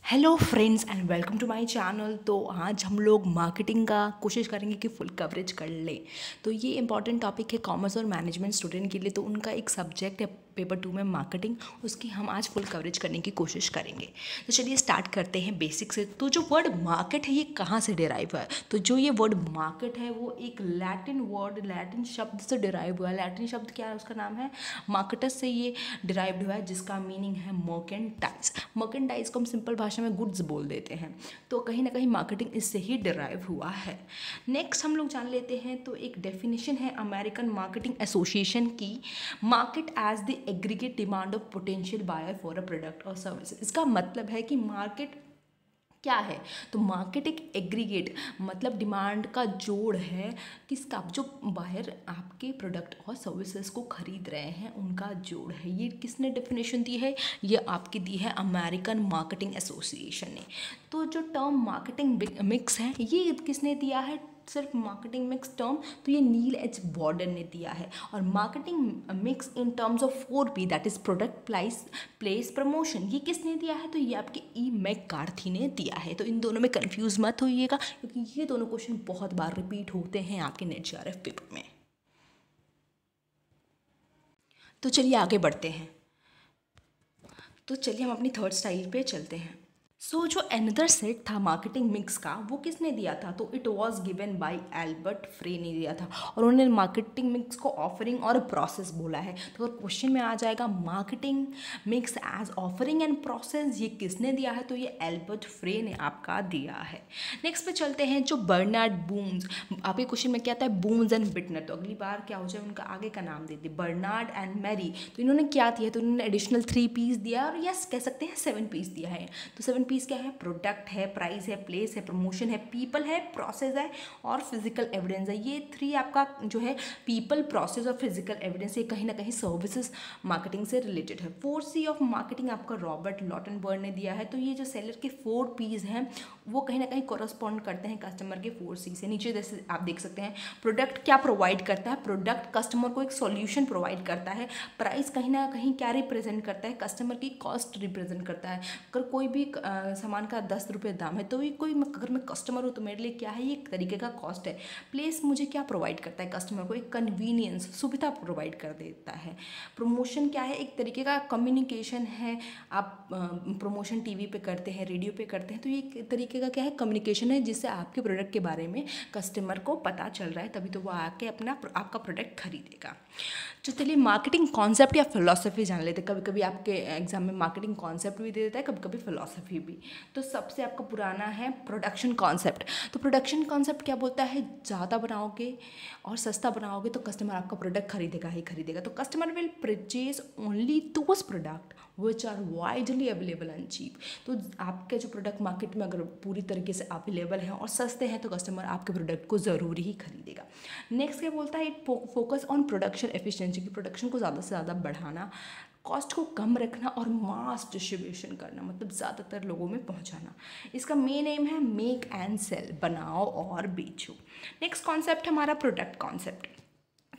Hello friends and welcome to my channel. तो आज हम लोग मार्केटिंग का कोशिश करेंगे कि फुल कवरेज कर लें। तो ये इंपॉर्टेंट टॉपिक है कॉमर्स और मैनेजमेंट स्टूडेंट के लिए। तो उनका एक सब्जेक्ट है पेपर 2 में मार्केटिंग, उसकी हम आज फुल कवरेज करने की कोशिश करेंगे। तो चलिए स्टार्ट करते हैं बेसिक से। तो जो वर्ड मार्केट है ये कहाँ से डिराइव हुआ है? तो जो ये वर्ड मार्केट है वो एक लैटिन वर्ड, लैटिन शब्द से डिराइव हुआ है। लैटिन शब्द क्या है? उसका नाम है मार्केटस से ये डिराइव्ड हुआ है, जिसका मीनिंग है मर्केंटाइज। मर्केंटाइज को हम सिंपल भाषा में गुड्स बोल देते हैं। तो कहीं ना कहीं मार्केटिंग इससे ही डिराइव हुआ है। नेक्स्ट हम लोग जान लेते हैं। तो एक डेफिनेशन है अमेरिकन मार्केटिंग एसोसिएशन की, market as the aggregate demand of potential buyer for a product और सर्विस। इसका मतलब है कि मार्केट क्या है? तो मार्केट एक एग्रीगेट मतलब डिमांड का जोड़ है, किसका? जो बायर आपके प्रोडक्ट और सर्विसेज को खरीद रहे हैं उनका जोड़ है। ये किसने डेफिनेशन दी है? ये आपकी दी है अमेरिकन मार्केटिंग एसोसिएशन ने। तो जो टर्म मार्केटिंग मिक्स है ये किसने दिया है? सिर्फ मार्केटिंग मिक्स टर्म तो ये नील एच बॉर्डन ने दिया है। और marketing mix in terms of 4P, that is product, place, promotion, ये किसने दिया है? तो ये आपके ई मैककार्थी ने दिया है। तो इन दोनों में कंफ्यूज मत होइएगा, क्योंकि ये दोनों क्वेश्चन बहुत बार रिपीट होते हैं आपके नेट जेआरएफ पेपर में। तो चलिए आगे बढ़ते हैं। तो चलिए हम अपनी थर्ड स्टाइल पे चलते हैं। जो अनदर सेट था मार्केटिंग मिक्स का, वो किसने दिया था? तो it was given by Albert Frey ने दिया था। और उन्होंने मार्केटिंग मिक्स को ऑफरिंग और प्रोसेस बोला है। तो अगर क्वेश्चन में आ जाएगा marketing mix as offering and process, ये किसने दिया है? तो ये एल्बर्ट फ्रे ने आपका दिया है। नेक्स्ट पे चलते हैं। जो बर्नार्ड बूम्स, आपके क्वेश्चन में क्या आता है? बूम्स एंड बिटनर। तो अगली बार क्या हो जाए, उनका आगे का नाम दे दे बर्नार्ड एंड मैरी। तो इन्होंने क्या दिया? तो इन्होंने एडिशनल 3 P's दिया, और यस कह सकते हैं 7 P's दिया है। तो 7 P's क्या है? प्रोडक्ट है, प्राइस है, प्लेस है, प्रमोशन है, पीपल है, प्रोसेस है और फिजिकल एविडेंस है। ये 3 आपका जो है पीपल, प्रोसेस और फिजिकल एविडेंस, ये कहीं ना कहीं सर्विसेज मार्केटिंग से रिलेटेड है। 4C ऑफ मार्केटिंग आपका रॉबर्ट लॉटनबर्ग ने दिया है। तो ये जो सेलर के 4 P's हैं वो कहीं ना कहीं कोरस्पॉन्ड करते हैं कस्टमर के 4C से। नीचे जैसे आप देख सकते हैं, प्रोडक्ट क्या प्रोवाइड करता है? प्रोडक्ट कस्टमर को एक सॉल्यूशन प्रोवाइड करता है। प्राइस कहीं ना कहीं क्या रिप्रेजेंट करता है? कस्टमर की कॉस्ट रिप्रेजेंट करता है। अगर कोई भी सामान का 10 रुपये दाम है तो ये कोई, अगर मैं कस्टमर हूँ तो मेरे लिए क्या है? ये एक तरीके का कॉस्ट है। प्लेस मुझे क्या प्रोवाइड करता है? कस्टमर को एक कन्वीनियंस, सुविधा प्रोवाइड कर देता है। प्रमोशन क्या है? एक तरीके का कम्युनिकेशन है। आप प्रमोशन टीवी पे करते हैं, रेडियो पे करते हैं, तो ये एक तरीके का क्या है? कम्युनिकेशन है, जिससे आपके प्रोडक्ट के बारे में कस्टमर को पता चल रहा है, तभी तो वो आके अपना आपका प्रोडक्ट खरीदेगा। तो चलिए मार्केटिंग कॉन्सेप्ट या फिलॉसफी जान लेते हैं। कभी कभी आपके एग्जाम में मार्केटिंग कॉन्सेप्ट भी दे देता है, कभी कभी फिलॉसफी भी। तो सबसे आपका पुराना है प्रोडक्शन कॉन्सेप्ट। तो प्रोडक्शन कॉन्सेप्ट क्या बोलता है? ज़्यादा बनाओगे और सस्ता बनाओगे तो कस्टमर आपका प्रोडक्ट खरीदेगा ही खरीदेगा। तो customer will purchase only those product which are widely available and cheap. तो आपके जो प्रोडक्ट मार्केट में अगर पूरी तरीके से अवेलेबल हैं और सस्ते हैं तो कस्टमर आपके प्रोडक्ट को ज़रूर ही खरीदेगा। नेक्स्ट क्या बोलता है? It focus on production efficiency, की प्रोडक्शन को ज़्यादा से ज़्यादा बढ़ाना, कॉस्ट को कम रखना और मास डिस्ट्रीब्यूशन करना, मतलब ज़्यादातर लोगों में पहुंचाना। इसका मेन एम है मेक एंड सेल, बनाओ और बेचो। नेक्स्ट कॉन्सेप्ट हमारा प्रोडक्ट कॉन्सेप्ट।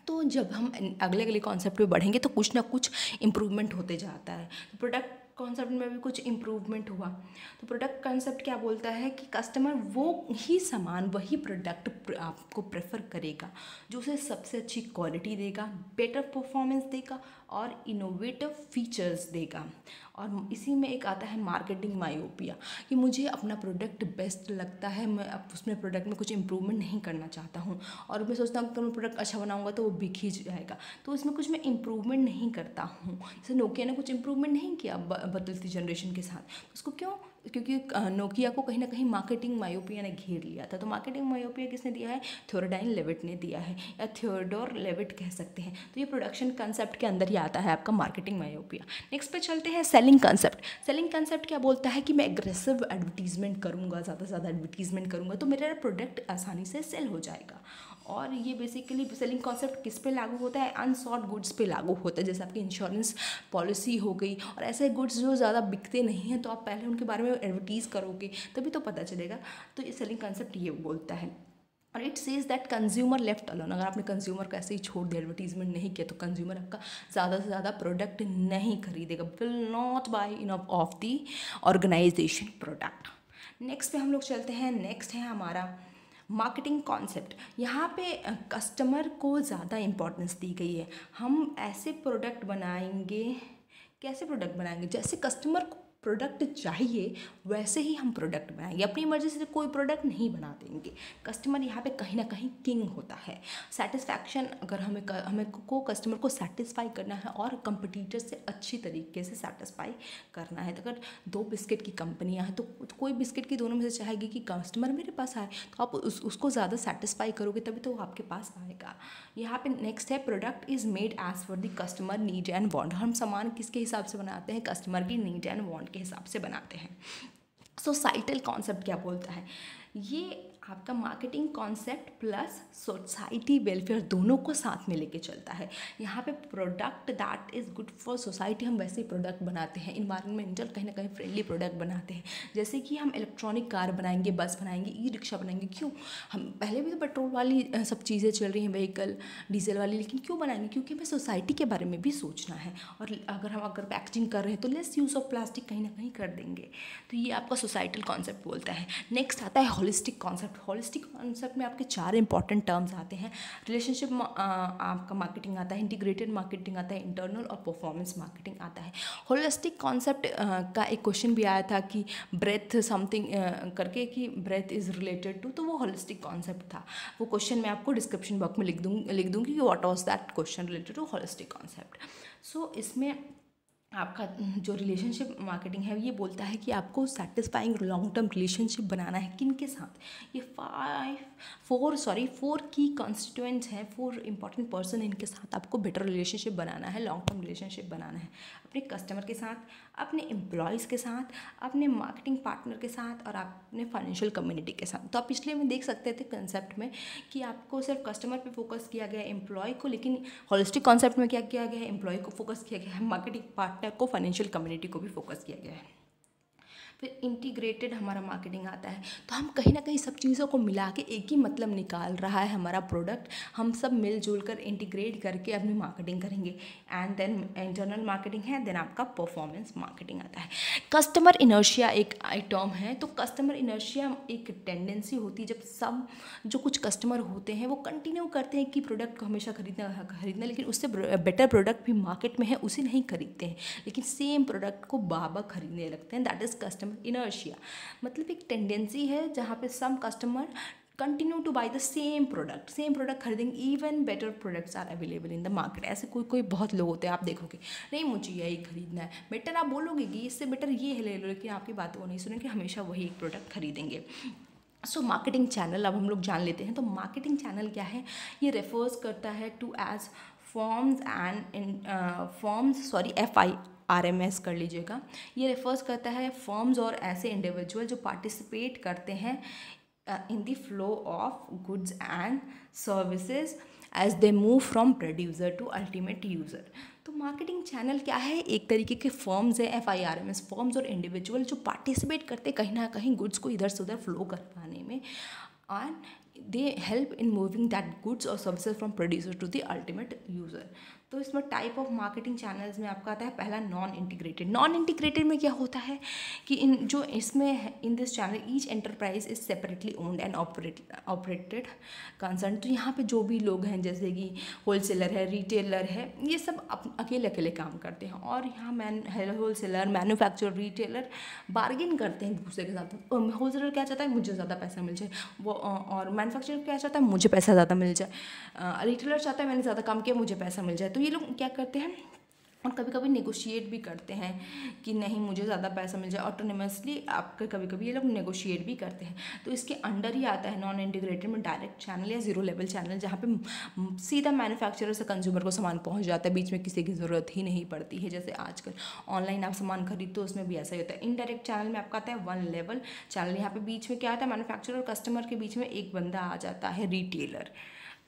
तो जब हम अगले अगले कॉन्सेप्ट पे बढ़ेंगे तो कुछ ना कुछ इम्प्रूवमेंट होते जाता है। तो प्रोडक्ट कॉन्सेप्ट में भी कुछ इम्प्रूवमेंट हुआ। तो प्रोडक्ट कॉन्सेप्ट क्या बोलता है कि कस्टमर वो ही सामान, वही प्रोडक्ट आपको प्रेफर करेगा जो उसे सबसे अच्छी क्वालिटी देगा, बेटर परफॉर्मेंस देगा और इनोवेटिव फीचर्स देगा। और इसी में एक आता है मार्केटिंग मायोपिया, कि मुझे अपना प्रोडक्ट बेस्ट लगता है, मैं अब उसमें प्रोडक्ट में कुछ इंप्रूवमेंट नहीं करना चाहता हूँ, और मैं सोचता हूँ कि मैं प्रोडक्ट अच्छा बनाऊंगा तो वो बिक ही जाएगा, तो इसमें कुछ मैं इंप्रूवमेंट नहीं करता हूँ। जैसे नोकिया ने कुछ इंप्रूवमेंट नहीं किया बदलती जनरेशन के साथ। उसको क्यों? क्योंकि नोकिया को कहीं ना कहीं मार्केटिंग मायोपिया ने घेर लिया था। तो मार्केटिंग मायोपिया किसने दिया है? थ्योरडाइन लेविट ने दिया है, या थियोडोर लेविट कह सकते हैं। तो ये प्रोडक्शन कंसेप्ट के अंदर ही आता है आपका मार्केटिंग मायोपिया। नेक्स्ट पे चलते हैं सेलिंग कंसेप्ट। सेलिंग कंसेप्ट क्या बोलता है कि मैं एग्रेसिव एडवर्टीजमेंट करूँगा, ज़्यादा से ज़्यादा एडवर्टीजमेंट करूँगा तो मेरा प्रोडक्ट आसानी से सेल हो जाएगा। और ये बेसिकली सेलिंग कॉन्सेप्ट किस पे लागू होता है? अनसॉल्ड गुड्स पे लागू होता है। जैसे आपकी इंश्योरेंस पॉलिसी हो गई, और ऐसे गुड्स जो ज़्यादा बिकते नहीं हैं तो आप पहले उनके बारे में एडवर्टीज़ करोगे तभी तो पता चलेगा। तो ये सेलिंग कॉन्सेप्ट ये बोलता है। और it says that consumer left alone. अगर आपने कंज्यूमर को ऐसे ही छोड़ दिया, एडवर्टीजमेंट नहीं किया, तो कंज्यूमर आपका ज़्यादा से ज़्यादा प्रोडक्ट नहीं खरीदेगा, will not buy enough of the organization product. Next पे हम लोग चलते हैं। नेक्स्ट है हमारा मार्केटिंग कॉन्सेप्ट। यहाँ पे कस्टमर को ज़्यादा इम्पोर्टेंस दी गई है। हम ऐसे प्रोडक्ट बनाएंगे, कैसे प्रोडक्ट बनाएंगे, जैसे कस्टमर को प्रोडक्ट चाहिए वैसे ही हम प्रोडक्ट बनाएंगे। अपनी मर्जी से कोई प्रोडक्ट नहीं बना देंगे। कस्टमर यहाँ पे कहीं ना कहीं किंग होता है। सेटिस्फैक्शन, अगर हमें को कस्टमर को सेटिस्फाई करना है और कंपटीटर से अच्छी तरीके से सेटिस्फाई करना है। तो अगर दो बिस्किट की कंपनियाँ हैं तो कोई बिस्किट की दोनों में से चाहेगी कि कस्टमर मेरे पास आए, तो आप उसको ज़्यादा सेटिस्फाई करोगे तभी तो वो आपके पास आएगा। यहाँ पे नेक्स्ट है product is made as per the customer need and want. हम सामान किसके हिसाब से बनाते हैं, कस्टमर की नीड एंड वांट के हिसाब से बनाते हैं। सोसाइटल कॉन्सेप्ट क्या बोलता है, ये आपका marketing concept plus society welfare दोनों को साथ में लेके चलता है। यहाँ पे product that is good for society, हम वैसे ही प्रोडक्ट बनाते हैं, इन्वायरमेंटल कहीं ना कहीं फ्रेंडली प्रोडक्ट बनाते हैं। जैसे कि हम इलेक्ट्रॉनिक कार बनाएंगे, बस बनाएंगे, ई रिक्शा बनाएंगे। क्यों? हम पहले भी तो पेट्रोल वाली सब चीज़ें चल रही हैं, व्हीकल डीजल वाली, लेकिन क्यों बनाएंगे? क्योंकि हमें सोसाइटी के बारे में भी सोचना है। और अगर पैकेजिंग कर रहे हैं तो लेस यूज़ ऑफ प्लास्टिक कहीं ना कहीं कर देंगे। तो ये आपका सोसाइटल कॉन्सेप्ट बोलता है। नेक्स्ट आता है होलिस्टिक कॉन्सेप्ट। होलिस्टिक कॉन्सेप्ट में आपके 4 इंपॉर्टेंट टर्म्स आते हैं। रिलेशनशिप आपका मार्केटिंग आता है, इंटीग्रेटेड मार्केटिंग आता है, इंटरनल और परफॉर्मेंस मार्केटिंग आता है। होलिस्टिक कॉन्सेप्ट का एक क्वेश्चन भी आया था कि ब्रेथ समथिंग करके, कि ब्रेथ इज़ रिलेटेड टू, तो वो होलिस्टिक कॉन्सेप्ट था। वो क्वेश्चन मैं आपको डिस्क्रिप्शन बॉक्स में लिख दूँगी कि what was that question related to holistic concept. So इसमें आपका जो रिलेशनशिप मार्केटिंग है ये बोलता है कि आपको सेटिस्फाइंग लॉन्ग टर्म रिलेशनशिप बनाना है। किन के साथ? ये फोर की कॉन्स्टिट्यूएंट्स हैं, 4 इंपॉर्टेंट पर्सन, इनके साथ आपको बेटर रिलेशनशिप बनाना है, लॉन्ग टर्म रिलेशनशिप बनाना है। अपने कस्टमर के साथ, अपने एम्प्लॉयज़ के साथ, अपने मार्केटिंग पार्टनर के साथ और अपने फाइनेंशियल कम्युनिटी के साथ। तो आप पिछले में देख सकते थे कंसेप्ट में कि आपको सिर्फ कस्टमर पे फोकस किया गया है, एम्प्लॉय को, लेकिन होलिस्टिक कॉन्सेप्ट में क्या किया गया है, एम्प्लॉय को फोकस किया गया है, मार्केटिंग पार्टनर को, फाइनेंशियल कम्युनिटी को भी फोकस किया गया है। फिर इंटीग्रेटेड हमारा मार्केटिंग आता है। तो हम कहीं ना कहीं सब चीज़ों को मिला के एक ही मतलब निकाल रहा है हमारा प्रोडक्ट, हम सब मिलजुल कर इंटीग्रेट करके अपनी मार्केटिंग करेंगे। एंड देन इंटरनल मार्केटिंग है, देन आपका परफॉर्मेंस मार्केटिंग आता है। कस्टमर इनर्शिया एक टर्म है। तो कस्टमर इनर्शिया एक टेंडेंसी होती है जब सब जो कुछ कस्टमर होते हैं वो कंटिन्यू करते हैं कि प्रोडक्ट को हमेशा खरीदना, लेकिन उससे बेटर प्रोडक्ट भी मार्केट में है उसे नहीं खरीदते हैं, लेकिन सेम प्रोडक्ट को बार-बार खरीदने लगते हैं। That is customer inertia. मतलब एक टेंडेंसी है जहाँ पे some customer continue to buy the same product खरीदेंगे, even better products are available in the market. ऐसे कोई बहुत लोग होते हैं, आप देखोगे नहीं मुझे यही खरीदना है, बेटर आप बोलोगे कि इससे बेटर ये ले लो, लेकिन आपकी बात वो नहीं सुनेंगे, हमेशा वही एक प्रोडक्ट खरीदेंगे। सो मार्केटिंग चैनल अब हम लोग जान लेते हैं। तो मार्केटिंग चैनल क्या है? ये रेफर्स करता है टू एज FIRMS कर लीजिएगा। ये रेफर्स करता है फर्म्स और ऐसे इंडिविजुअल जो पार्टिसिपेट करते हैं in the flow of goods and services as they move from producer to ultimate user. तो मार्केटिंग चैनल क्या है? एक तरीके के फर्म्स है, FIRMS, फर्म्स और इंडिविजुअल जो पार्टिसिपेट करते कहीं ना कहीं गुड्स को इधर से उधर फ्लो करवाने में, and they help in moving that goods और services from producer to the ultimate user. तो इसमें टाइप ऑफ मार्केटिंग चैनल्स में आपका आता है पहला नॉन इंटीग्रेटेड में क्या होता है कि in this channel each enterprise is separately owned and operated concern. तो यहाँ पे जो भी लोग हैं जैसे कि होलसेलर है, रिटेलर है, ये सब अकेले काम करते हैं। और यहाँ होलसेलर, मैन्युफैक्चरर, रिटेलर बार्गेन करते हैं एक दूसरे के साथ। होलसेलर क्या चाहता है? मुझे ज़्यादा पैसा मिल जाए, वो और मैन्युफैक्चरर क्या चाहता है? मुझे पैसा ज़्यादा मिल जाए। रिटेलर चाहता है मैंने ज़्यादा काम किया, मुझे पैसा मिल जाए। तो ये लोग क्या करते हैं, और कभी कभी नेगोशिएट भी करते हैं कि नहीं मुझे ज़्यादा पैसा मिल जाए, ऑटोनोमसली आपके कभी ये लोग नेगोशिएट भी करते हैं। तो इसके अंडर ही आता है नॉन इंटीग्रेटेड में डायरेक्ट चैनल या जीरो लेवल चैनल, जहाँ पे सीधा मैन्युफैक्चरर से कंज्यूमर को सामान पहुँच जाता है, बीच में किसी की ज़रूरत ही नहीं पड़ती है। जैसे आजकल ऑनलाइन आप सामान खरीदते हो, उसमें भी ऐसा ही होता है। इनडायरेक्ट चैनल में आपका आता है वन लेवल चैनल, यहाँ पे बीच में क्या आता है, मैन्युफैक्चरर और कस्टमर के बीच में एक बंदा आ जाता है, रिटेलर।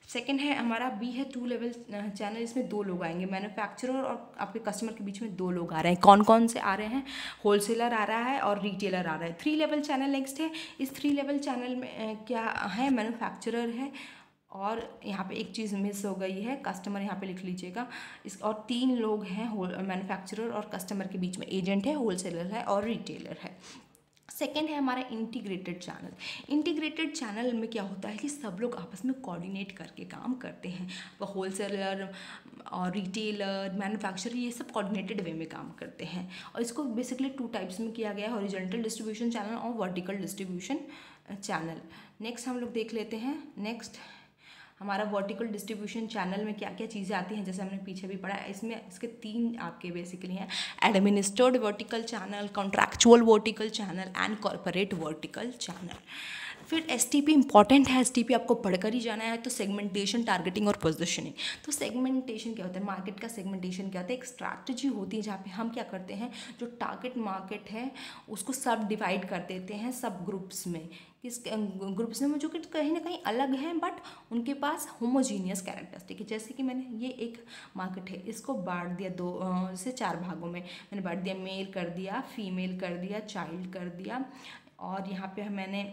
सेकंड है हमारा बी है 2 लेवल चैनल, इसमें 2 लोग आएंगे, मैन्युफैक्चरर और आपके कस्टमर के बीच में 2 लोग आ रहे हैं। कौन कौन से आ रहे हैं? होलसेलर आ रहा है और रिटेलर आ रहा है। 3 लेवल चैनल नेक्स्ट है। इस 3 लेवल चैनल में क्या है? मैन्युफैक्चरर है और यहाँ पे एक चीज़ मिस हो गई है, कस्टमर यहाँ पे लिख लीजिएगा। इस और 3 लोग हैं मैन्युफैक्चरर और कस्टमर के बीच में, एजेंट है, होलसेलर है और रिटेलर है। सेकेंड है हमारा इंटीग्रेटेड चैनल। इंटीग्रेटेड चैनल में क्या होता है कि सब लोग आपस में कोऑर्डिनेट करके काम करते हैं। होलसेलर और रिटेलर, मैन्युफैक्चरर, ये सब कोऑर्डिनेटेड वे में काम करते हैं। और इसको बेसिकली 2 टाइप्स में किया गया है, हॉरिजॉन्टल डिस्ट्रीब्यूशन चैनल और वर्टिकल डिस्ट्रीब्यूशन चैनल। नेक्स्ट हम लोग देख लेते हैं। नेक्स्ट हमारा वर्टिकल डिस्ट्रीब्यूशन चैनल में क्या क्या चीज़ें आती हैं, जैसे हमने पीछे भी पढ़ा है। इसमें इसके 3 आपके बेसिकली हैं: administered vertical channel, contractual vertical channel and corporate vertical channel. फिर एसटीपी इंपॉर्टेंट है, एसटीपी आपको पढ़कर ही जाना है। तो सेगमेंटेशन, टारगेटिंग और पोजीशनिंग। तो सेगमेंटेशन क्या होता है? मार्केट का सेगमेंटेशन क्या होता है? एक स्ट्रैटेजी होती है जहाँ पे हम क्या करते हैं, जो टारगेट मार्केट है उसको सब डिवाइड कर देते हैं सब ग्रुप्स में। किस ग्रुप्स में जो कि कहीं ना कहीं अलग हैं बट उनके पास होमोजीनियस कैरेक्टरिस्टिक है। जैसे कि मैंने ये एक मार्केट है, इसको बांट दिया 2 से 4 भागों में। मैंने बांट दिया, मेल कर दिया, फीमेल कर दिया, चाइल्ड कर दिया, और यहाँ पे मैंने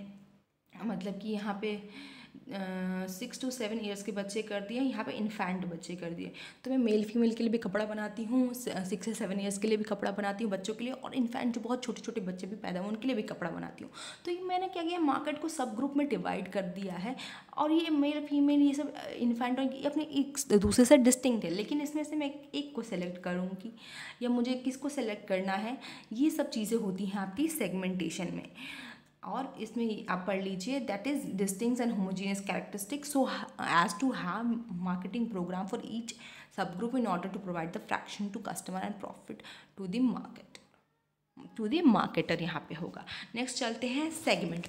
मतलब कि यहाँ पे 6 to 7 ईयर्स के बच्चे कर दिए, यहाँ पे इन्फेंट बच्चे कर दिए। तो मैं मेल फीमेल के लिए भी कपड़ा बनाती हूँ, 6 से 7 ईयर्स के लिए भी कपड़ा बनाती हूँ बच्चों के लिए, और इन्फेंट जो बहुत छोटे छोटे बच्चे भी पैदा हुए उनके लिए भी कपड़ा बनाती हूँ। तो ये मैंने क्या किया, मार्केट को सब ग्रुप में डिवाइड कर दिया है। और ये मेल फीमेल ये सब इन्फेंट और अपने एक दूसरे से डिस्टिंक्ट है, लेकिन इसमें से मैं एक को सेलेक्ट करूँगी या मुझे किसको सेलेक्ट करना है, ये सब चीज़ें होती हैं आपकी सेगमेंटेशन में। और इसमें आप पढ़ लीजिए, that is distinct and homogeneous characteristics so as to have marketing program for each sub group in order to provide the fraction to customer and profit to the market, to the marketer यहाँ पे होगा। Next चलते हैं segment.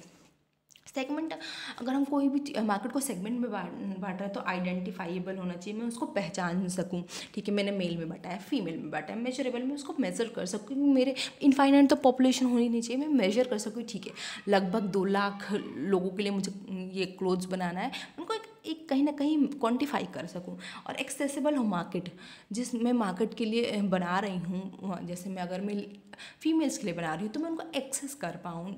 Segment, अगर हम कोई भी market को सेगमेंट में बांट रहे हैं तो आइडेंटिफाइबल होना चाहिए, मैं उसको पहचान सकूं। ठीक है, मैंने मेल में बांटा है, फीमेल में बांटा है, मेजरेबल में उसको मेजर कर सकूँ। मेरे इनफाइनाइट तो पॉपुलेशन होनी नहीं चाहिए, मैं मेजर कर सकूँ। ठीक है, लगभग 2 लाख लोगों के लिए मुझे ये क्लोथ्स बनाना है, उनको एक कहीं ना कहीं क्वान्टिफाई कर सकूं। और एक्सेसिबल हो मार्केट, जिसमें मार्केट के लिए बना रही हूँ, जैसे मैं अगर मैं फीमेल्स के लिए बना रही हूँ तो मैं उनको एक्सेस कर पाऊँ।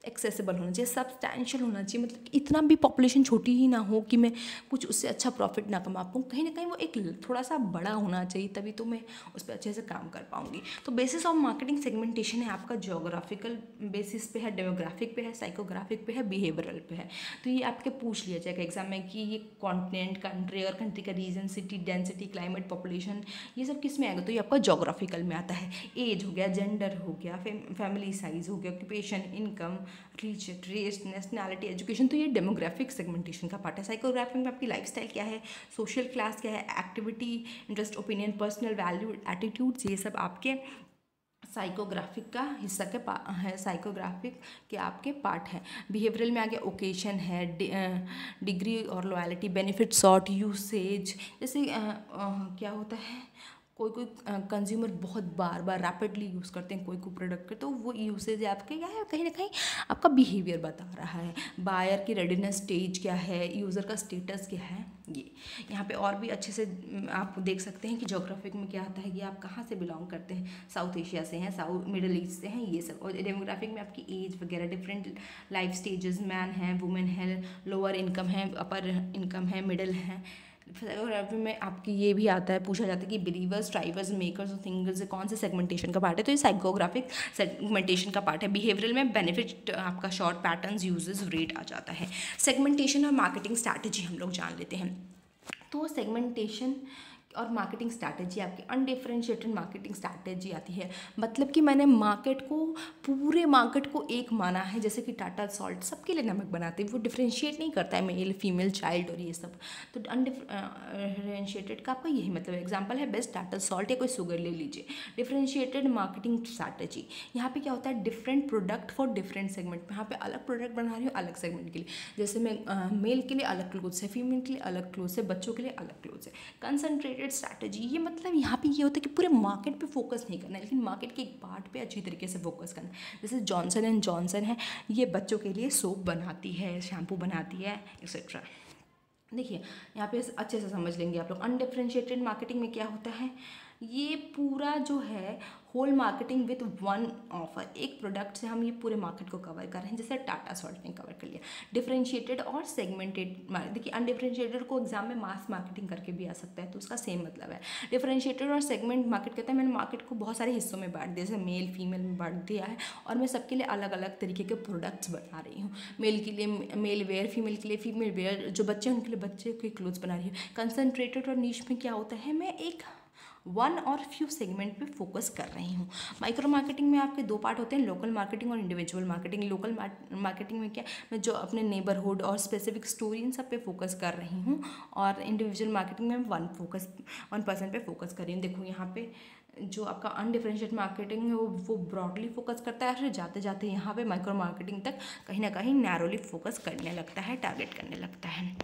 एक्सेसिबल होना चाहिए, सब्सटैंशियल होना चाहिए, मतलब इतना भी पॉपुलेशन छोटी ही ना हो कि मैं कुछ उससे अच्छा प्रॉफिट ना कमा पाऊँ। कहीं ना कहीं वो एक थोड़ा सा बड़ा होना चाहिए, तभी तो मैं उस पर अच्छे से काम कर पाऊँगी। तो बेसिस ऑफ मार्केटिंग सेगमेंटेशन है आपका जोग्राफिकल बेसिस पे है, डेमोग्राफिक पे है, साइकोग्राफिक पे है, बिहेवियरल पे है। तो ये आपके पूछ लिया जाएगा एग्जाम में कि ये कॉन्टिनेंट, कंट्री और कंट्री का region, city density, climate, population, ये सब किस में आएगा? तो ये आपका जोग्राफिकल में आता है। एज हो गया, जेंडर हो गया, फैमिली साइज हो गया, occupation, income, religion, race, nationality, education, तो ये डेमोग्राफिक सेगमेंटेशन का पार्ट है। साइकोग्राफिक में आपकी लाइफस्टाइल क्या है, सोशल क्लास क्या है, activity, interest, opinion, personal value, attitudes, ये सब आपके साइकोग्राफिक का हिस्सा के है, साइकोग्राफिक के आपके पार्ट है। बिहेवियरल में आगे ओकेशन है, डिग्री और लॉयल्टी, बेनिफिट सॉर्ट, यूसेज, जैसे क्या होता है, कोई कोई कंज्यूमर बहुत बार बार रैपिडली यूज़ करते हैं कोई प्रोडक्ट के, तो वो यूसेज आपके क्या है, कहीं ना कहीं आपका बिहेवियर बता रहा है। बायर की रेडीनेस स्टेज क्या है, यूज़र का स्टेटस क्या है, ये यहाँ पे और भी अच्छे से आप देख सकते हैं कि जोग्राफिक में क्या आता है कि आप कहाँ से बिलोंग करते हैं, साउथ एशिया से हैं, साउथ मिडिल ईस्ट से हैं, ये सब। और डेमोग्राफिक में आपकी एज वगैरह, डिफरेंट लाइफ स्टेजेस, मैन है, वुमेन है, लोअर इनकम है, अपर इनकम है, मिडिल है। साइकोग्राफी में आपकी ये भी आता है, पूछा जाता है कि बिलीवर्स, ड्राइवर्स, मेकर्स और थिंकर्स कौन से सेगमेंटेशन का पार्ट है, तो ये साइकोग्राफिक सेगमेंटेशन का पार्ट है। बिहेवियरल में बेनिफिट आपका शॉर्ट, पैटर्न्स, यूजेस, रेट आ जाता है। सेगमेंटेशन और मार्केटिंग स्ट्रैटेजी हम लोग जान लेते हैं। तो सेगमेंटेशन और मार्केटिंग स्ट्रैटेजी आपकी अनडिफरेंशिएटेड मार्केटिंग स्ट्रैटेजी आती है, मतलब कि मैंने मार्केट को, पूरे मार्केट को एक माना है। जैसे कि टाटा सॉल्ट सबके लिए नमक बनाते हैं, वो डिफरेंशिएट नहीं करता है मेल, फीमेल, चाइल्ड और ये सब। तो अनडिफरेंशिएटेड का आपका यही मतलब एग्जांपल है बेस्ट टाटा सॉल्ट, या कोई शुगर ले लीजिए। डिफरेंशिएटेड मार्केटिंग स्ट्रैटेजी, यहाँ पे क्या होता है, different product for different segment. यहाँ पे अलग प्रोडक्ट बना रही हूँ अलग सेगमेंट के लिए, जैसे मैं मेल के लिए अलग क्लोथ्स है, फीमेल के लिए अलग क्लोथ्स है, बच्चों के लिए अलग क्लोथ्स है। कंसंट्रेटेड स्ट्रैटेजी, ये मतलब यहाँ पे ये होता है कि पूरे मार्केट पे फोकस नहीं करना है, लेकिन मार्केट के एक पार्ट पे अच्छी तरीके से फोकस करना है। जैसे जॉनसन एंड जॉनसन है, ये बच्चों के लिए सोप बनाती है, शैम्पू बनाती है, एक्सेट्रा। देखिए यहाँ पे अच्छे से समझ लेंगे आप लोग। अनडिफरेंशिएटेड मार्केटिंग में क्या होता है, ये पूरा जो है whole marketing with one offer, एक प्रोडक्ट से हम ये पूरे मार्केट को कवर कर रहे हैं, जैसे टाटा सॉल्ट ने कवर कर लिया। डिफरेंशिएटेड और सेगमेंटेड, देखिए अनडिफरेंशिएटेड को एग्जाम में मास मार्केटिंग करके भी आ सकता है, तो उसका सेम मतलब है। डिफरेंशिएटेड और सेगमेंट मार्केट कहते हैं मैंने मार्केट को बहुत सारे हिस्सों में बांट दिया, जैसे मेल फीमेल में बांट दिया है, और मैं सबके लिए अलग अलग तरीके के प्रोडक्ट्स बना रही हूँ। मेल के लिए मेल वेयर, फीमेल के लिए फीमेल वेयर, जो बच्चे हैं उनके लिए बच्चे के क्लोथ्स बना रही हूँ। कंसनट्रेटेड और नीश में क्या होता है, मैं एक वन और फ्यू सेगमेंट पे फोकस कर रही हूँ। माइक्रो मार्केटिंग में आपके दो पार्ट होते हैं, लोकल मार्केटिंग और इंडिविजुअल मार्केटिंग। लोकल मार्केटिंग में क्या, मैं जो अपने नेबरहुड और स्पेसिफिक स्टोरी इन सब पे फोकस कर रही हूँ, और इंडिविजुअल मार्केटिंग में वन पर्सन पे फोकस कर रही हूँ। देखो यहाँ पे जो आपका अनडिफरेंशिएट मार्केटिंग है वो ब्रॉडली फोकस करता है, फिर जाते जाते यहाँ पे माइक्रो मार्केटिंग तक कहीं ना कहीं नैरोली फोकस करने लगता है, टारगेट करने लगता है।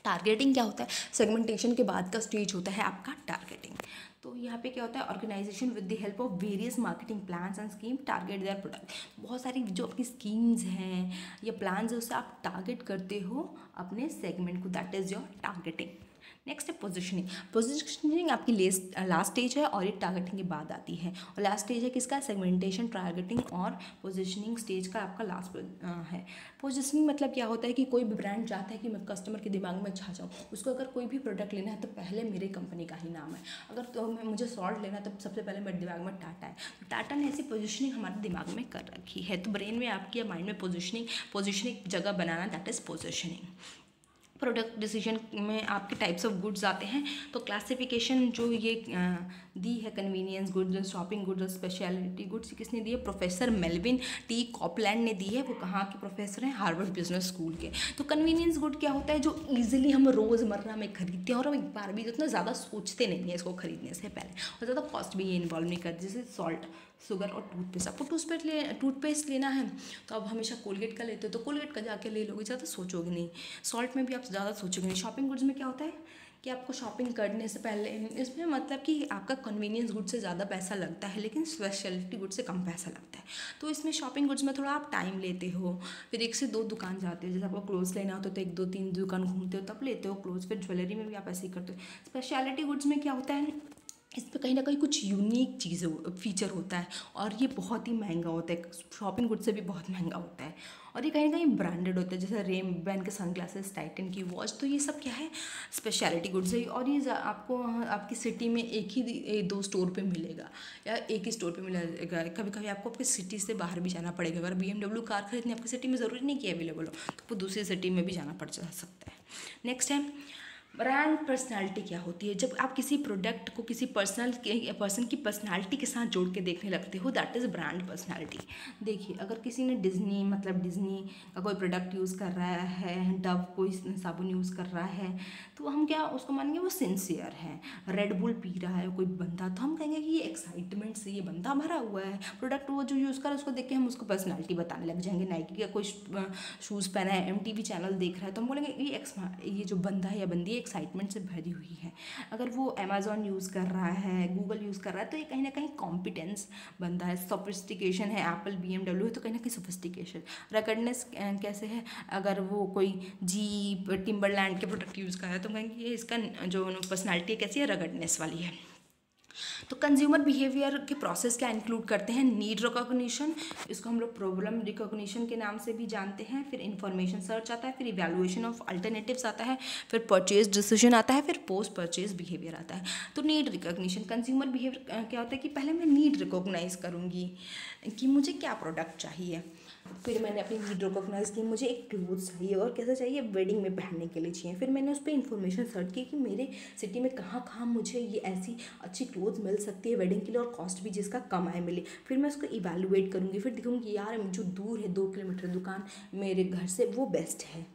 टारगेटिंग क्या होता है, सेगमेंटेशन के बाद का स्टेज होता है आपका टारगेटिंग। तो यहाँ पे क्या होता है, organization with the help of various marketing plans and scheme target their product. बहुत सारी जो आपकी स्कीम्स हैं या प्लान्स है उससे आप टारगेट करते हो अपने सेगमेंट को, that is your targeting. Next है पोजिशनिंग। पोजिशनिंग आपकी लास्ट स्टेज है और ये टारगेटिंग के बाद आती है, और लास्ट स्टेज है किसका, सेगमेंटेशन, टारगेटिंग और पोजिशनिंग स्टेज का आपका लास्ट है। पोजिशनिंग मतलब क्या होता है कि कोई भी ब्रांड चाहता है कि मैं कस्टमर के दिमाग में छा जाऊँ, उसको अगर कोई भी प्रोडक्ट लेना है तो पहले मेरे कंपनी का ही नाम है। अगर तो मुझे सॉल्ट लेना है तो सबसे पहले मेरे दिमाग में टाटा है, तो टाटा ने ऐसी पोजिशनिंग हमारे दिमाग में कर रखी है। तो ब्रेन में आपकी या माइंड में पोजिशनिंग जगह बनाना, that is positioning. Product decision में आपके टाइप्स ऑफ गुड्स आते हैं, तो क्लासिफिकेशन जो ये दी है, कन्वीनियंस गुड्स, शॉपिंग गुड्स और स्पेशलिटी गुड्स, किसने दी है, प्रोफेसर मेल्विन टी कॉपलैंड ने दी है। वो कहाँ के प्रोफेसर हैं, हार्वर्ड बिजनेस स्कूल के। तो कन्वीनियंस गुड क्या होता है, जो ईजिली हम रोज़मर्रा में खरीदते हैं और हम एक बार भी उतना ज़्यादा सोचते नहीं हैं इसको खरीदने से पहले, और ज़्यादा कॉस्ट भी ये इन्वॉल्व नहीं करती, जैसे सॉल्ट, शुगर और टूथपेस्ट। आपको टूथपेस्ट लेना है तो आप हमेशा कोलगेट का लेते हो तो कोलगेट का जाके ले लोगे, ज़्यादा सोचोगे नहीं। सॉल्ट में भी आप ज़्यादा सोचोगे नहीं। शॉपिंग गुड्स में क्या होता है कि आपको शॉपिंग करने से पहले, इसमें मतलब कि आपका कन्वीनियंस गुड से ज़्यादा पैसा लगता है, लेकिन स्पेशलिटी गुड से कम पैसा लगता है। तो इसमें शॉपिंग गुड्स में थोड़ा आप टाइम लेते हो, फिर 1 से 2 दुकान जाते हो। जैसे आपको क्लोथ्स लेना होता है तो 1, 2, 3 दुकान घूमते हो तब लेते हो क्लोथ्स। फिर ज्वेलरी में भी आप ऐसे ही करते हो। स्पेशलिटी गुड्स में क्या होता है, इस पर कहीं ना कहीं कुछ यूनिक चीज़ें फीचर होता है, और ये बहुत ही महंगा होता है, शॉपिंग गुड से भी बहुत महंगा होता है, और ये कहीं ना कहीं ब्रांडेड होता है, जैसे रेम ब्रांड के सनग्लासेस, टाइटन की वॉच। तो ये सब क्या है, स्पेशलिटी गुड्स है, और ये आपको आपकी सिटी में एक ही 2 स्टोर पे मिलेगा, या एक ही स्टोर पे मिलेगा। कभी कभी आपको आपकी सिटी से बाहर भी जाना पड़ेगा। अगर BMW कार खरीदनी आपकी सिटी में, ज़रूरी नहीं कि अवेलेबल हो, तो आपको दूसरी सिटी में भी जाना पड़ सकता है। नेक्स्ट है ब्रांड पर्सनालिटी। क्या होती है, जब आप किसी प्रोडक्ट को किसी पर्सन की पर्सनालिटी के साथ जोड़ के देखने लगते हो, दैट इज़ ब्रांड पर्सनालिटी। देखिए अगर किसी ने डिज्नी का कोई प्रोडक्ट यूज़ कर रहा है, डव कोई साबुन यूज़ कर रहा है, तो हम क्या उसको मानेंगे, वो सिंसियर है। रेड बुल पी रहा है कोई बंदा, तो हम कहेंगे कि ये एक्साइटमेंट से ये बंदा भरा हुआ है। प्रोडक्ट वो जो यूज़ कर रहा है उसको देख के हम उसको पर्सनालिटी बताने लग जाएंगे। नाइकी का कोई शूज़ पहना है, MTV चैनल देख रहा है, तो हम बोलेंगे ये जो बंदा है या बंदी है एक्साइटमेंट से भरी हुई है। अगर वो अमेज़ॉन यूज़ कर रहा है, गूगल यूज़ कर रहा है, तो ये कहीं ना कहीं कॉम्पिटेंस बंदा है। सोफिस्टिकेशन है, एप्पल BMW है, तो कहीं ना कहीं सोफिस्टिकेशन। रगडनेस कैसे है, अगर वो कोई जीप टिम्बरलैंड के प्रोडक्ट यूज़ कर रहा है, तो कहेंगे ये इसका जो पर्सनालिटी कैसी है, रगडनेस वाली है। तो कंज्यूमर बिहेवियर के प्रोसेस क्या इंक्लूड करते हैं, नीड रिकॉग्निशन, इसको हम लोग प्रॉब्लम रिकॉग्निशन के नाम से भी जानते हैं। फिर इंफॉर्मेशन सर्च आता है, फिर इवैल्यूएशन ऑफ अल्टरनेटिव्स आता है, फिर परचेज डिसीजन आता है, फिर पोस्ट परचेज बिहेवियर आता है। तो नीड रिकॉग्निशन, कंज्यूमर बिहेवियर क्या होता है कि पहले मैं नीड रिकॉग्नाइज करूँगी कि मुझे क्या प्रोडक्ट चाहिए। फिर मैंने अपनी नीड रिकॉग्नाइज की, मुझे एक क्लोथ चाहिए और कैसे चाहिए, वेडिंग में पहनने के लिए चाहिए। फिर मैंने उस पर इन्फॉर्मेशन सर्च की कि मेरे सिटी में कहाँ कहाँ मुझे ये ऐसी अच्छी क्लोथ मिल सकती है वेडिंग के लिए, और कॉस्ट भी जिसका कम आए मिले। फिर मैं उसको इवैल्यूएट करूँगी, फिर देखूँगी यार जो दूर है 2 किलोमीटर दुकान मेरे घर से, वो बेस्ट है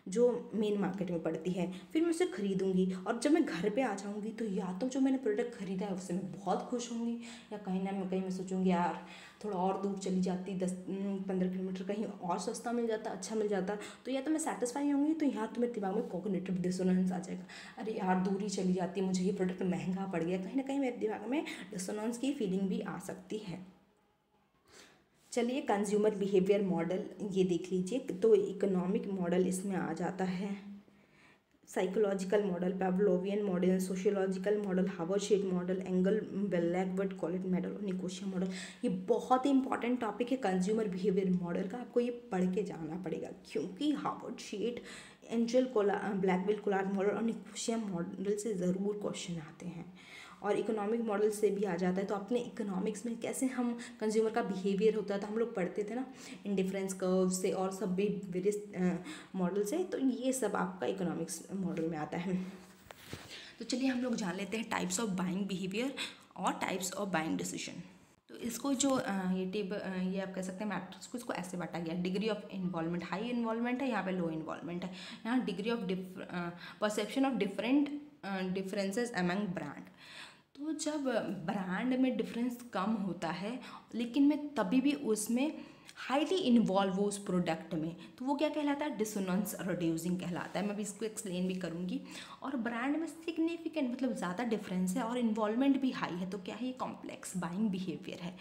जो मेन मार्केट में पड़ती है। फिर मैं उसे खरीदूंगी, और जब मैं घर पे आ जाऊंगी तो या तो जो मैंने प्रोडक्ट खरीदा है उससे मैं बहुत खुश होंगी, या कहीं ना कहीं मैं सोचूंगी यार थोड़ा और दूर चली जाती, 10-15 किलोमीटर कहीं और सस्ता मिल जाता, अच्छा मिल जाता, तो या तो मैं सेटिस्फाई होंगी, तो यहाँ तो मेरे दिमाग में कॉग्निटिव डिसोनेंस आ जाएगा, अरे यार दूर ही चली जाती, मुझे ये प्रोडक्ट महंगा पड़ गया। कहीं ना कहीं मेरे दिमाग में डिसोनेंस की फीलिंग भी आ सकती है। चलिए कंज्यूमर बिहेवियर मॉडल ये देख लीजिए, तो इकोनॉमिक मॉडल इसमें आ जाता है। Psychological model, Pavlovian model, sociological model, Howard-shade model, angle Blackbird collet model और निकोशिया मॉडल। ये बहुत ही इंपॉर्टेंट टॉपिक है कंज्यूमर बिहेवियर मॉडल का, आपको ये पढ़ के जाना पड़ेगा, क्योंकि Howard-shade, angel Blackbird collet model और निकोशिया मॉडल से ज़रूर क्वेश्चन आते हैं, और इकोनॉमिक मॉडल से भी आ जाता है। तो अपने इकोनॉमिक्स में कैसे हम कंज्यूमर का बिहेवियर होता है तो हम लोग पढ़ते थे ना, इंडिफरेंस कर्व से और सब भी वेरियस मॉडल से, तो ये सब आपका इकोनॉमिक्स मॉडल में आता है। तो चलिए हम लोग जान लेते हैं टाइप्स ऑफ बाइंग बिहेवियर और टाइप्स ऑफ बाइंग डिसीजन। तो इसको जो ये आप कह सकते हैं मैट्रिक्स को, इसको ऐसे बांटा गया, degree of involvement, high involvement है, यहाँ पे लो इन्वॉल्वमेंट है, यहाँ degree of perception of different differences among brand. तो जब ब्रांड में डिफरेंस कम होता है लेकिन मैं तभी भी उसमें हाईली इन्वॉल्व हो उस प्रोडक्ट में, तो वो क्या कहलाता है, डिसोनेंस रिड्यूसिंग कहलाता है। मैं भी इसको एक्सप्लेन भी करूँगी। और ब्रांड में सिग्निफिकेंट मतलब ज़्यादा डिफरेंस है और इन्वॉल्वमेंट भी हाई है, तो क्या है, ये कॉम्प्लेक्स बाइंग बिहेवियर है।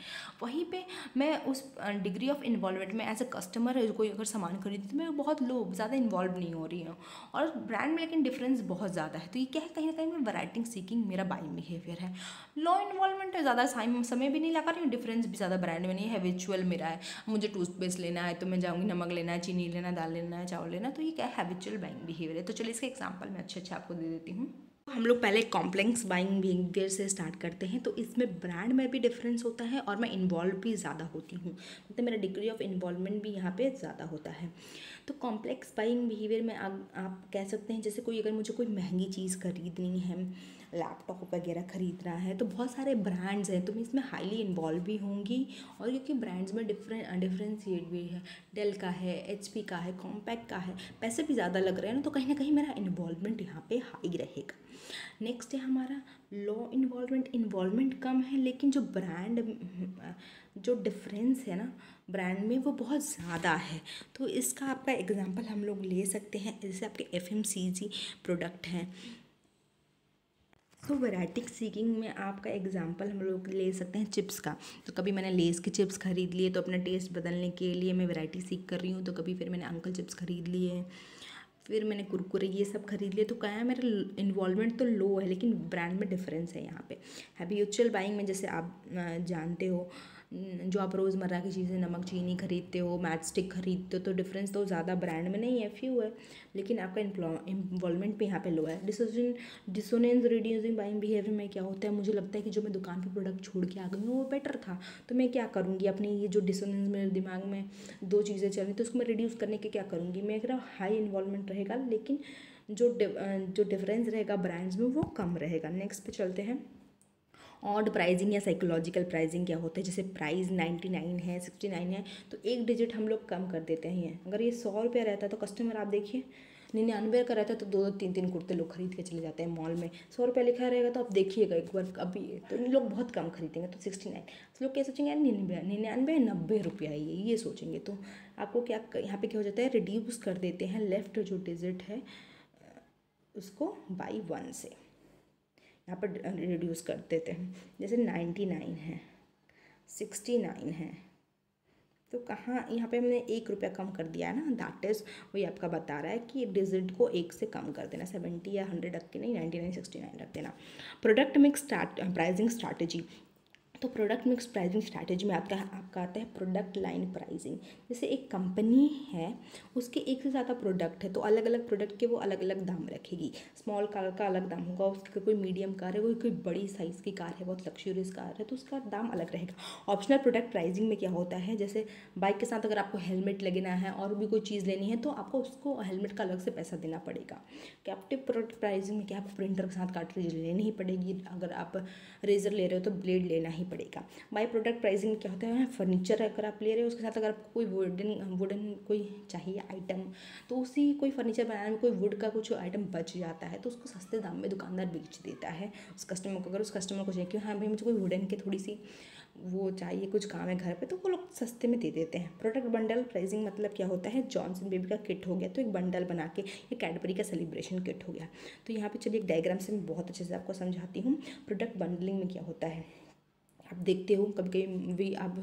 वहीं पे मैं उस डिग्री ऑफ इन्वॉल्वमेंट में एज अ कस्टमर कोई अगर सामान खरीदी तो मैं बहुत लो ज़्यादा इन्वॉल्व नहीं हो रही हूँ, और ब्रांड में लेकिन डिफरेंस बहुत ज़्यादा है, तो ये क्या है, कहीं ना कहीं मैं वैरायटी सीकिंग मेरा बाइंग बिहेवियर है। लो इन्वॉल्वमेंट है, ज़्यादा समय भी नहीं लगा रही हूँ, डिफरेंस भी ज़्यादा ब्रांड में नहीं है, हैबिचुअल मेरा है, मुझे टूथपेस्ट लेना है तो मैं जाऊँगी, नमक लेना है, चीनी लेना, दाल लेना है, चावल लेना, तो ये क्या है, हैबिचुअल बाइंग बिहेवियर है। तो चलिए इसके एग्जांपल मैं अच्छे आपको दे देती हूँ। हम लोग पहले कॉम्प्लेक्स बाइंग बिहेवियर से स्टार्ट करते हैं। तो इसमें ब्रांड में भी डिफरेंस होता है और मैं इन्वॉल्व भी ज़्यादा होती हूँ, मतलब मेरा डिग्री ऑफ इन्वॉल्वमेंट भी यहाँ पे ज़्यादा होता है। तो कॉम्प्लेक्स बाइंग बिहेवियर में आप कह सकते हैं, जैसे कोई अगर मुझे कोई महंगी चीज़ खरीदनी है, लैपटॉप वगैरह ख़रीदना है, तो बहुत सारे ब्रांड्स हैं, तो मैं इसमें हाईली इन्वॉल्व भी होंगी, और क्योंकि ब्रांड्स में डिफरेंशिएट भी है, डेल का है, HP का है, कॉम्पैक्ट का है, पैसे भी ज़्यादा लग रहे हैं ना, तो कहीं ना कहीं मेरा इन्वॉल्वमेंट यहाँ पे हाई रहेगा। नेक्स्ट है हमारा लो इन्वॉल्वमेंट, इन्वॉल्वमेंट कम है लेकिन जो ब्रांड जो डिफरेंस है ना ब्रांड में वो बहुत ज़्यादा है। तो इसका आपका एग्जांपल हम लोग ले सकते हैं, जैसे आपके FMCG प्रोडक्ट हैं। तो वैरायटी सीकिंग में आपका एग्जांपल हम लोग ले सकते हैं चिप्स का। तो कभी मैंने लेस की चिप्स खरीद लिए, तो अपना टेस्ट बदलने के लिए मैं वैरायटी सीख कर रही हूँ, तो कभी फिर मैंने अंकल चिप्स खरीद लिए, फिर मैंने कुरकुरे ये सब खरीद लिए। तो क्या है, मेरा इन्वॉल्वमेंट तो लो है लेकिन ब्रांड में डिफरेंस है यहाँ पे। हैबिचुअल बाइंग में जैसे आप जानते हो, जो आप रोज़मर्रा की चीज़ें, नमक चीनी खरीदते हो, मैच स्टिक खरीदते हो, तो डिफरेंस तो ज़्यादा ब्रांड में नहीं है, फ्यू है, लेकिन आपका इन्वॉल्वमेंट भी यहाँ पे लो है। डिसोनेंस रिड्यूसिंग बाइंग बिहेवियर में क्या होता है, मुझे लगता है कि जो मैं दुकान पे प्रोडक्ट छोड़ के आ गई हूँ वो बेटर था, तो मैं क्या करूँगी, अपनी ये जो डिसोनेंस मेरे दिमाग में दो चीज़ें चल रही तो उसको मैं रिड्यूस करने के क्या करूँगी, मेरा हाई इन्वॉल्वमेंट रहेगा लेकिन जो डिफरेंस रहेगा ब्रांड्स में वो कम रहेगा। नेक्स्ट पे चलते हैं, ऑड प्राइजिंग या साइकोलॉजिकल प्राइजिंग क्या होता है। जैसे प्राइस 99 है, 69 है, तो एक डिजिट हम लोग कम कर देते हैं। अगर ये 100 रुपये रहता है तो कस्टमर आप देखिए 99 का रहता है तो 2-3 कुर्ते लोग खरीद के चले जाते हैं मॉल में। 100 रुपये लिखा रहेगा तो आप देखिएगा एक बार अभी, तो इन लोग बहुत कम खरीदेंगे। तो 69 लोग क्या सोचेंगे, यार 99 90 रुपया ये सोचेंगे। तो आपको क्या यहाँ पे क्या हो जाता है, रिड्यूस कर देते हैं लेफ्ट जो डिजिट है उसको बाई 1 से यहाँ पर रिड्यूस कर देते हैं। जैसे 99 है, 69 है, तो कहाँ यहाँ पे हमने 1 रुपया कम कर दिया है ना, दैट इज़ वही आपका बता रहा है कि डिजिट को 1 से कम कर देना, 70 या 100 रख के नहीं, 99 69 रख देना। Product mix pricing strategy. तो प्रोडक्ट मिक्स प्राइसिंग स्ट्रैटेजी में आपका आता है प्रोडक्ट लाइन प्राइसिंग। जैसे एक कंपनी है, उसके एक से ज़्यादा प्रोडक्ट है, तो अलग अलग प्रोडक्ट के वो अलग अलग दाम रखेगी। स्मॉल कार का अलग दाम होगा, उसका कोई मीडियम कार है, कोई बड़ी साइज़ की कार है, बहुत लग्जरियस कार है, तो उसका दाम अलग रहेगा। ऑप्शनल प्रोडक्ट प्राइसिंग में क्या होता है, जैसे बाइक के साथ अगर आपको हेलमेट लगना है और भी कोई चीज़ लेनी है तो आपको उसको हेलमेट का अलग से पैसा देना पड़ेगा। कैप्टिव प्रोडक्ट प्राइसिंग में क्या, आपको प्रिंटर के साथ कार्ट्रिज लेनी ही पड़ेगी, अगर आप रेजर ले रहे हो तो ब्लेड लेना ही पड़ेगा। बाय प्रोडक्ट प्राइसिंग क्या होता है, फर्नीचर अगर आप ले रहे हो उसके साथ अगर आपको कोई वुडन कोई चाहिए आइटम, तो उसी कोई फर्नीचर बनाने में कोई वुड का कुछ आइटम बच जाता है तो उसको सस्ते दाम में दुकानदार बेच देता है उस कस्टमर को। अगर उस कस्टमर को चाहिए कि हाँ भाई मुझे कोई वुडन की थोड़ी सी वो चाहिए, कुछ काम है घर पे, तो वो लोग सस्ते में दे देते हैं। प्रोडक्ट बंडल प्राइसिंग मतलब क्या होता है, जॉनसन बेबी का किट हो गया तो एक बंडल बना के, ये कैडबरी का सेलिब्रेशन किट हो गया। तो यहाँ पे चलिए एक डायग्राम से मैं बहुत अच्छे से आपको समझाती हूँ। प्रोडक्ट बंडलिंग में क्या होता है, आप देखते हो कभी कभी भी आप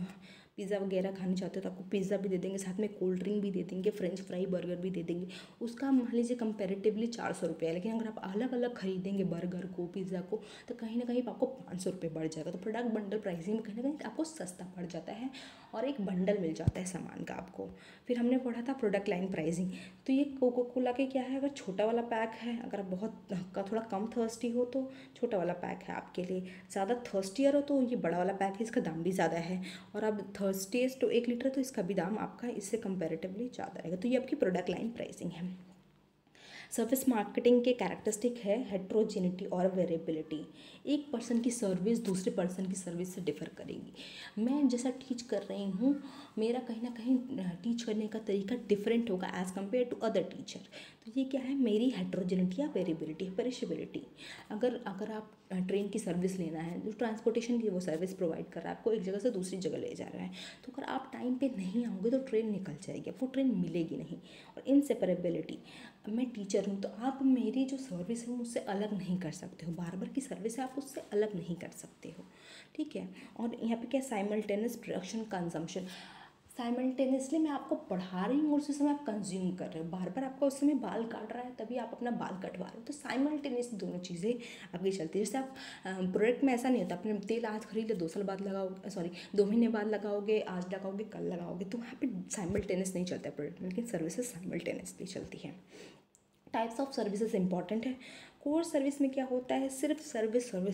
पिज़्ज़ा वगैरह खाने चाहते हो तो आपको पिज़्ज़ा भी दे देंगे, साथ में कोल्ड ड्रिंक भी दे देंगे, फ्रेंच फ्राई बर्गर भी दे देंगे। उसका मान लीजिए कंपेरेटिवली 400 रुपये है, लेकिन अगर आप अलग अलग खरीदेंगे बर्गर को, पिज़्ज़ा को, तो कहीं ना कहीं आपको 500 रुपये बढ़ जाएगा। तो प्रोडक्ट बंडल प्राइसिंग में कहीं ना कहीं आपको सस्ता पड़ जाता है और एक बंडल मिल जाता है सामान का आपको। फिर हमने पढ़ा था प्रोडक्ट लाइन प्राइसिंग। तो ये कोको कोला के क्या है, अगर छोटा वाला पैक है, अगर आप बहुत का थोड़ा कम थर्स्टी हो तो छोटा वाला पैक है आपके लिए, ज़्यादा थर्स्टियर हो तो ये बड़ा वाला पैक है, इसका दाम भी ज़्यादा है। और अब थर्स्टीएस्ट तो 1 लीटर, तो इसका भी दाम आपका इससे कंपैरेटिवली ज़्यादा रहेगा। तो ये आपकी प्रोडक्ट लाइन प्राइसिंग है। सर्विस मार्केटिंग के कैरेक्टरिस्टिक है हेट्रोजेनिटी और वेरिएबिलिटी। एक पर्सन की सर्विस दूसरे पर्सन की सर्विस से डिफ़र करेगी। मैं जैसा टीच कर रही हूँ, मेरा कहीं ना कहीं टीच करने का तरीका डिफरेंट होगा as compare to other teacher. तो ये क्या है, मेरी हेट्रोजेनिटी या वेरिएबिलिटी, पेरिशेबिलिटी। अगर आप ट्रेन की सर्विस लेना है, जो ट्रांसपोर्टेशन की वो सर्विस प्रोवाइड कर रहा है, आपको एक जगह से दूसरी जगह ले जा रहा है, तो अगर आप टाइम पे नहीं आओगे तो ट्रेन निकल जाएगी, आपको ट्रेन मिलेगी नहीं। और इनसेपरेबिलिटी, मैं टीचर हूँ तो आप मेरी जो सर्विस है मुझसे अलग नहीं कर सकते हो, बार बार की सर्विस है आप उससे अलग नहीं कर सकते हो, ठीक है। और यहाँ पे क्या, साइमल्टेनियस प्रोडक्शन कंजम्पशन। साइमल्टेनियसली मैं आपको पढ़ा रही हूँ और उसी समय आप कंज्यूम कर रहे हो, बार बार आपका उस समय बाल काट रहा है तभी आप अपना बाल कटवा रहे हो। तो साइमल्टेनियस दोनों चीज़ें आपकी चलती है। जैसे आप प्रोडक्ट में ऐसा नहीं होता, अपने तेल आज खरीद ले 2 साल बाद लगाओगे, सॉरी 2 महीने बाद लगाओगे, आज लगाओगे कल लगाओगे, तो वहाँ पे साइमल्टेनियस नहीं चलता है प्रोडक्ट में, लेकिन सर्विसेज साइमल्टेनियसली चलती है। टाइप्स ऑफ सर्विसेज इंपॉर्टेंट है। कोर सर्विस में क्या होता है, सिर्फ सर्विस होती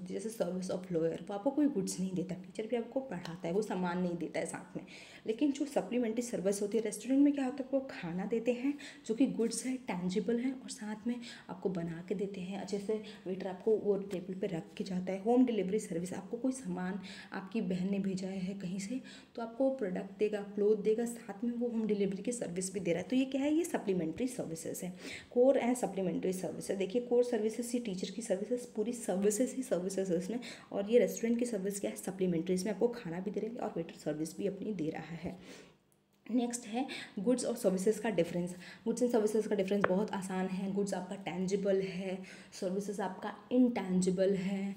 है, जैसे सर्विस ऑफ लॉयर, वो आपको कोई गुड्स नहीं देता, टीचर भी आपको पढ़ाता है, वो सामान नहीं देता है साथ में। लेकिन जो सप्लीमेंट्री सर्विस होती है, रेस्टोरेंट में क्या होता है, आपको खाना देते हैं जो कि गुड्स है, टैंजिबल है, और साथ में आपको बना के देते हैं, अच्छे से वेटर आपको वो टेबल पे रख के जाता है। होम डिलीवरी सर्विस, आपको कोई सामान आपकी बहन ने भेजा है कहीं से, तो आपको वो प्रोडक्ट देगा, क्लोथ देगा, साथ में वो होम डिलीवरी की सर्विस भी दे रहा है। तो ये क्या है, ये सप्लीमेंट्री सर्विसेज है। कोर एंड सप्लीमेंट्री सर्विसेज, देखिए कोर सर्विसेज ये टीचर की सर्विसेज, पूरी सर्विसेज ही सर्विसेज है इसमें, और ये रेस्टोरेंट की सर्विस क्या है, सप्लीमेंट्री, इसमें आपको खाना भी दे रहे हैं और वेटर सर्विस भी अपनी दे रहा है। नेक्स्ट है गुड्स और सर्विसेज का डिफरेंस। गुड्स एंड सर्विसेज का डिफरेंस बहुत आसान है। गुड्स आपका टेंजिबल है, सर्विसेज आपका इनटेंजिबल है।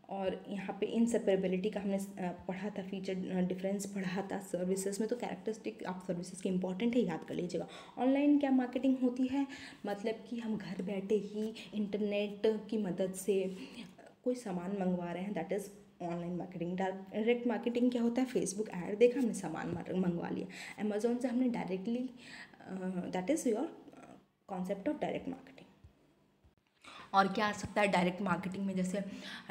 और यहाँ पे इनसेपरेबिलिटी का हमने पढ़ा था, फीचर डिफरेंस पढ़ा था सर्विसेज में। तो कैरेक्टरिस्टिक आप सर्विसेज के इंपॉर्टेंट है, याद कर लीजिएगा। ऑनलाइन क्या मार्केटिंग होती है, मतलब कि हम घर बैठे ही इंटरनेट की मदद से कोई सामान मंगवा रहे हैं, that is online marketing. Direct marketing क्या होता है, फेसबुक ऐड देखा, हमने सामान मंगवा लिया। अमेजोन से हमने directly, that is your concept of direct marketing. और क्या आ सकता है डायरेक्ट मार्केटिंग में, जैसे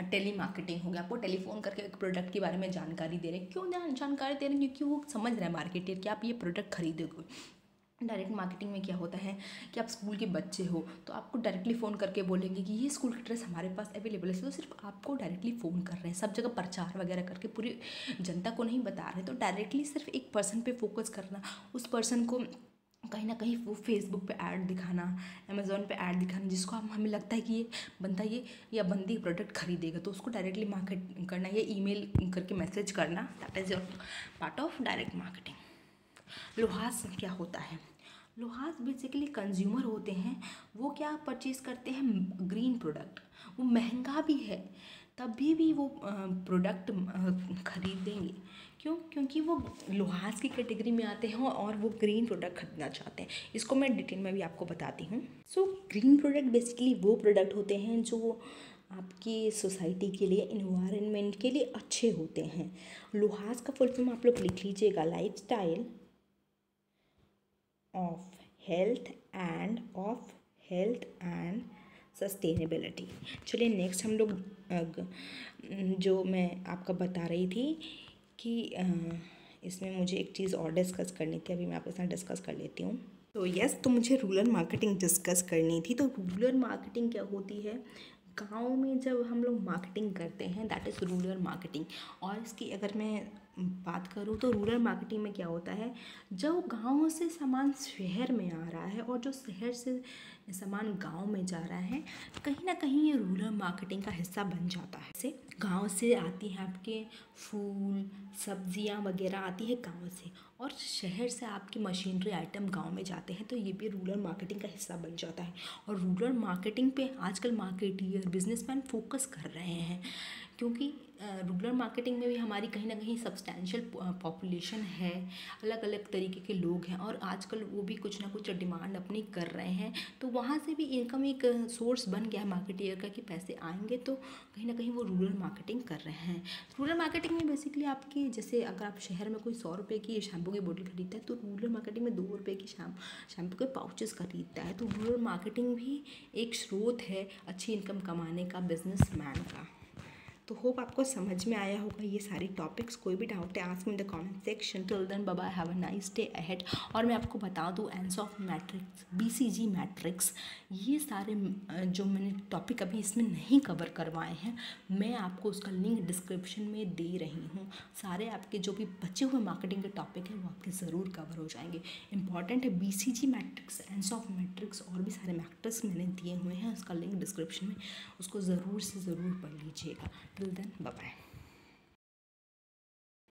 टेली मार्केटिंग हो गया, आपको टेलीफोन करके एक प्रोडक्ट के बारे में जानकारी दे रहे हैं। क्यों जानकारी दे रहे हैं, क्योंकि वो समझ रहे हैं मार्केटर कि आप ये प्रोडक्ट खरीदोगे। डायरेक्ट मार्केटिंग में क्या होता है कि आप स्कूल के बच्चे हो तो आपको डायरेक्टली फ़ोन करके बोलेंगे कि ये स्कूल का ड्रेस हमारे पास अवेलेबल है, तो सिर्फ आपको डायरेक्टली फ़ोन कर रहे हैं, सब जगह प्रचार वगैरह करके पूरी जनता को नहीं बता रहे। तो डायरेक्टली सिर्फ एक पर्सन पे फोकस करना, उस पर्सन को कहीं ना कहीं वो फेसबुक पे ऐड दिखाना, अमेज़ॉन पे ऐड दिखाना, जिसको हमें लगता है कि ये बंदा ये या बंदी प्रोडक्ट खरीदेगा, तो उसको डायरेक्टली मार्केट करना, ये ईमेल करके मैसेज करना, that is your part of direct marketing. LOHAS क्या होता है, लोहास बेसिकली कंज्यूमर होते हैं, वो क्या परचेज़ करते हैं, ग्रीन प्रोडक्ट। वो महंगा भी है तभी भी वो प्रोडक्ट खरीदेंगे। क्यों, क्योंकि वो लोहास की कैटेगरी में आते हैं और वो ग्रीन प्रोडक्ट खरीदना चाहते हैं। इसको मैं डिटेल में भी आपको बताती हूँ। सो ग्रीन प्रोडक्ट बेसिकली वो प्रोडक्ट होते हैं जो आपकी सोसाइटी के लिए, इन्वायरमेंट के लिए अच्छे होते हैं। लोहास का फुल फॉर्म आप लोग लिख लीजिएगा, lifestyle of health and sustainability. चलिए नेक्स्ट हम लोग जो मैं आपका बता रही थी कि इसमें मुझे एक चीज़ और डिस्कस करनी थी, अभी मैं आपके साथ डिस्कस कर लेती हूँ। तो तो मुझे रूरल मार्केटिंग डिस्कस करनी थी। तो रूरल मार्केटिंग क्या होती है, गांव में जब हम लोग मार्केटिंग करते हैं, दैट इज़ रूरल मार्केटिंग। और इसकी अगर मैं बात करूँ तो रूरल मार्केटिंग में क्या होता है, जब गांव से सामान शहर में आ रहा है और जो शहर से सामान गांव में जा रहा है, कहीं ना कहीं ये रूरल मार्केटिंग का हिस्सा बन जाता है। जैसे गांव से आती हैं आपके फूल सब्जियां वगैरह आती है गांव से, और शहर से आपकी मशीनरी आइटम गांव में जाते हैं, तो ये भी रूरल मार्केटिंग का हिस्सा बन जाता है। और रूरल मार्केटिंग पे आजकल मार्केटियर बिजनेसमैन फोकस कर रहे हैं, क्योंकि रूरल मार्केटिंग में भी हमारी कहीं ना कहीं सब्सटैंशियल पॉपुलेशन है, अलग अलग तरीके के लोग हैं और आजकल वो भी कुछ ना कुछ डिमांड अपनी कर रहे हैं, तो वहाँ से भी इनकम एक सोर्स बन गया है मार्केटियर का कि पैसे आएंगे, तो कहीं ना कहीं वो रूरल मार्केटिंग कर रहे हैं। रूरल मार्केटिंग में बेसिकली आपकी, जैसे अगर आप शहर में कोई 100 रुपये की शैम्पू की बोतल खरीदता है तो रूरल मार्केटिंग में 2 रुपये की शैम्पू के पाउचेस खरीदता है। तो रूरल मार्केटिंग भी एक स्रोत है अच्छी इनकम कमाने का बिजनेसमैन का। तो होप आपको समझ में आया होगा ये सारी टॉपिक्स। कोई भी डाउट है ask me in the comment section. Till then bye bye, have a nice day ahead. और मैं आपको बता दूँ एनसॉफ मैट्रिक्स, BCG मैट्रिक्स, ये सारे जो मैंने टॉपिक अभी इसमें नहीं कवर करवाए हैं, मैं आपको उसका लिंक डिस्क्रिप्शन में दे रही हूँ। सारे आपके जो भी बचे हुए मार्केटिंग के टॉपिक हैं वो आपके ज़रूर कवर हो जाएंगे। इंपॉर्टेंट है BCG मैट्रिक्स, एनसॉफ मैट्रिक्स और भी सारे मैट्रिक्स मैंने दिए हुए हैं, उसका लिंक डिस्क्रिप्शन में, उसको ज़रूर से ज़रूर पढ़ लीजिएगा। Till then, bye bye.